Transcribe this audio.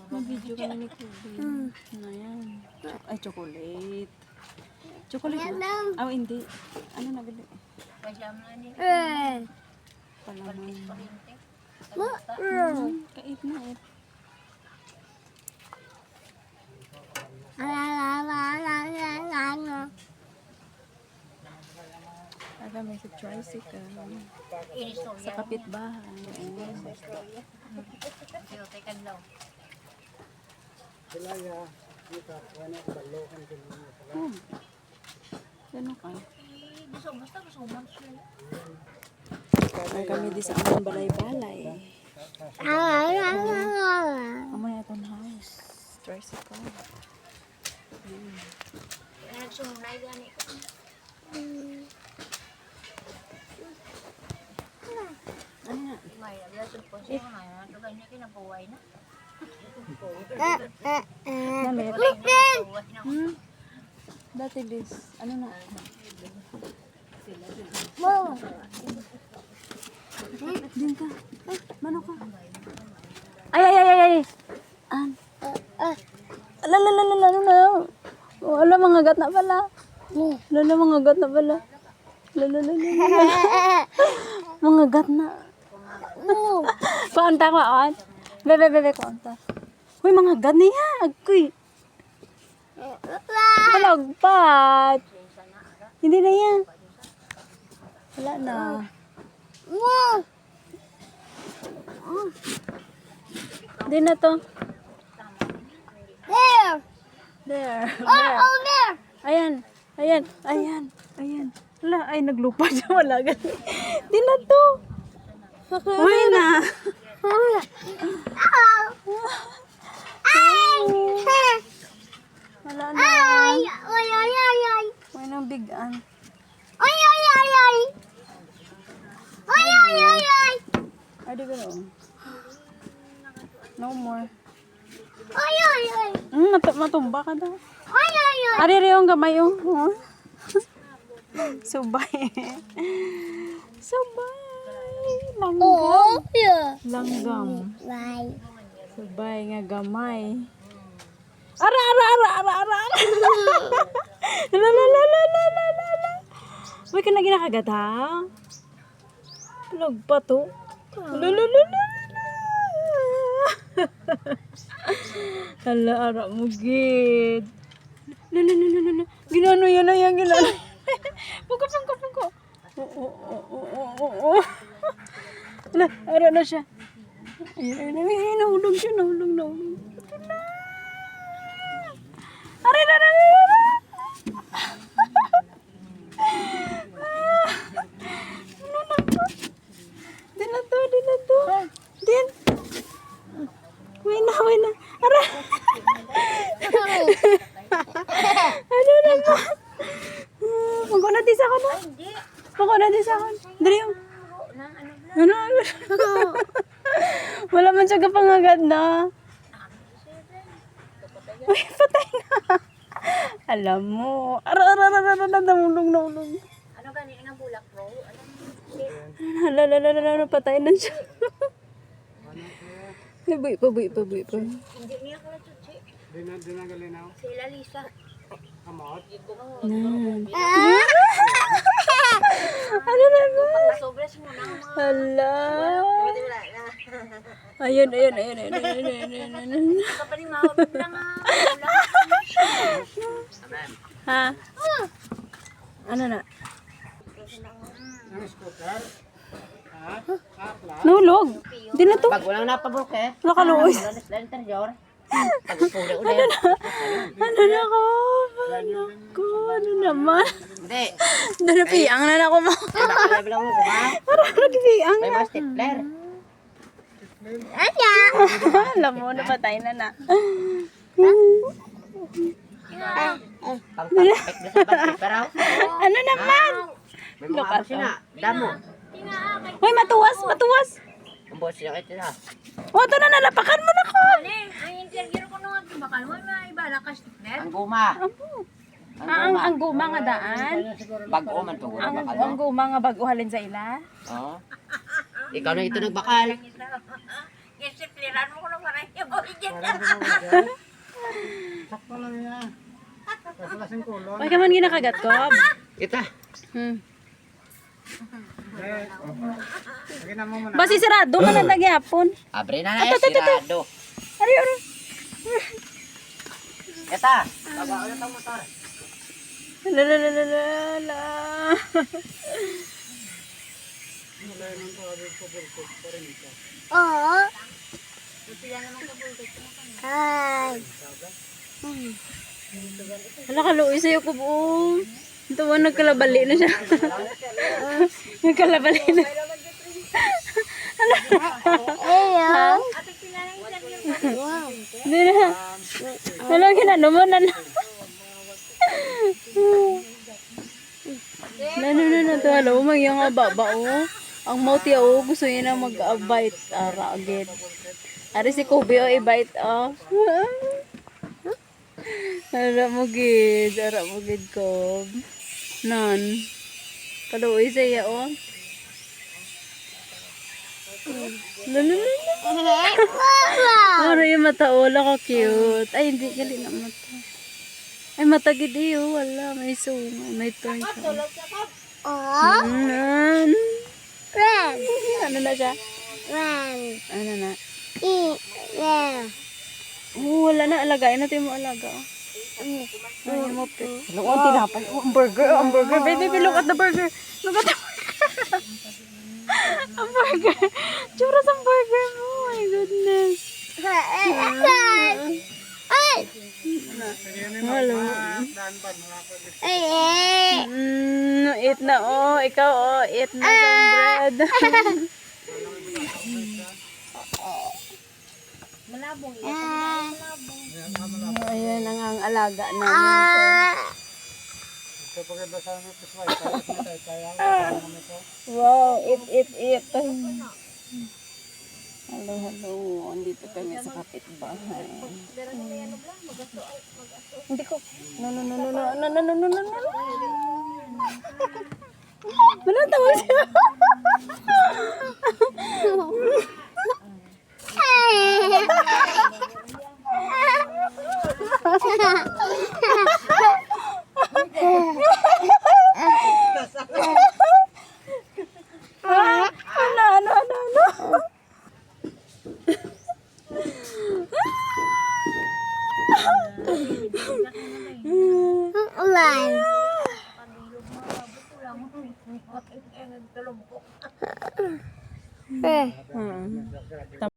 Mag-video ka na ni Kobe. Ano yan? Ay, chocolate. Chocolate ba? Oh, hindi. Ano na gali? Palaman. Kait na eh. Aga may sa tricycle. Sa kapitbahay. Ayan. Gano'n ka? Ay kami di sa among balay-balay. Amay atong house. Tricycle. Namit. Dati bis. Ano na? Diyan ka. Mano ka? Ay. An. Ala, ano na? Oh, ala, mga gat na pala. Lala, mga gat na pala. Lala. Mga gat na. Kuanta ko, on. Bebe, kuanta. Uy, mga gat niya. Agkoy. Palagpat. Hindi na yan. Wala na. Hindi na to. There. Ayan. Wala, ay naglupa siya. Wala ganun. Hindi na to. Uy na. Wala na. Uy nang bigan. Ay, di gano'n. No more. Matumba ka daw. Ari yung gamay yung. Subay. Langgam. Subay nga gamay. Ara. Uy, ka na ginakagata? Lagpa to. Hala, ara mo gid. Ginano yan na yan, ginano. Pungko. Oo. Hala, ara na siya. Ayun, nahulog siya, nahulog. Ara. Ano na to. Din. Wait na. Ara. Ano na to? Pagkunatisa ko na. Dari yung. Ano? Wala man siya kapangagad na. Uy, patay na. Alam mo. Ara. Nahulog. Ano gani nga bulak bro? Hala, patay na siya. Pabuy pa. Hindi niya kala chuchi. Di na galinaw. Sila Lisa. Kamot. Ano na ba? Sobres mo na mga. Hala. Wala na. Ayun. Kapag yung mawag na nga. Ha? Ano na? Ang scooter. Nulog. Di na to. Pag walang napabok eh. Nakaluoy. Wala na sila interior. Pag-puli ulit. Ano na ko? Ano naman? Hindi. Nanapiang na ako mo. Eh, baka lang mo kumain. Parang nagpiang May na. mga stapler. Alam mo, napatay na. Pang-tapik na sa pag-preparaw. Ano naman? May mga abo sila. Damo. Uy, matuwas. Ang boss niya ito na. O, ito na, nalapakan mo na ko. Ang interview ko nung bakal mo, may bala ka stipler. Ang guma. Ang guma nga daan. Bago man to. Ang guma nga baguhalin sa ila. Oo. Ikaw na ito nagbakal. Yung stippleran mo ko na Parang dumawag yan. Sakto lang yan. Kasi lasing kulon. Ay, kaman ginakagat ko. Ita. Eh, lagyan na mo muna. Basi sarado man ang nagyapon. Abre na na sirado. Ari, ari. Ita. La la la la la la. Oo. Ay. Hala ka luoy sa'yo ko buong. Ito ba nagkalabali na siya. Nagkalabali na. Ayaw. Hindi na. Wala ginano mo na na. No, to halo, magyang baba oh. Ang mouth ya oh, gusto niya na mag-bite. Ara agad. Ari si Kobe oh, i-bite oh. Ara mo gid ko. Nan. Kaluoy siya oh. Ara yung mata oh, laka cute. Ay, hindi gali na mata. Ay, mata gid iyo, wala. May sunga, may turn siya. Oo. Nan. Red. Ano na siya? Red. Ano na? Red. Oh, wala na. Alagayin natin mo alaga. Ay, mo pe. Hello, ang tinapay. Oh, ang burger. Ang burger. Baby, look at the burger. Look at the burger. Ang burger. Chura sa burger mo. Oh my goodness. Ay. Hello. Ay. Eat na oh. Ikaw oh. Eat na some bread. Ayan ang alaga namin. Ito pagkabasa ng pisway. Kaya Wow, eat. Hello. Andito kami sa kapitbahay. Hindi ko. No. Wala tawag siya. Ano. Ulan. Nagtulumpok. Eh.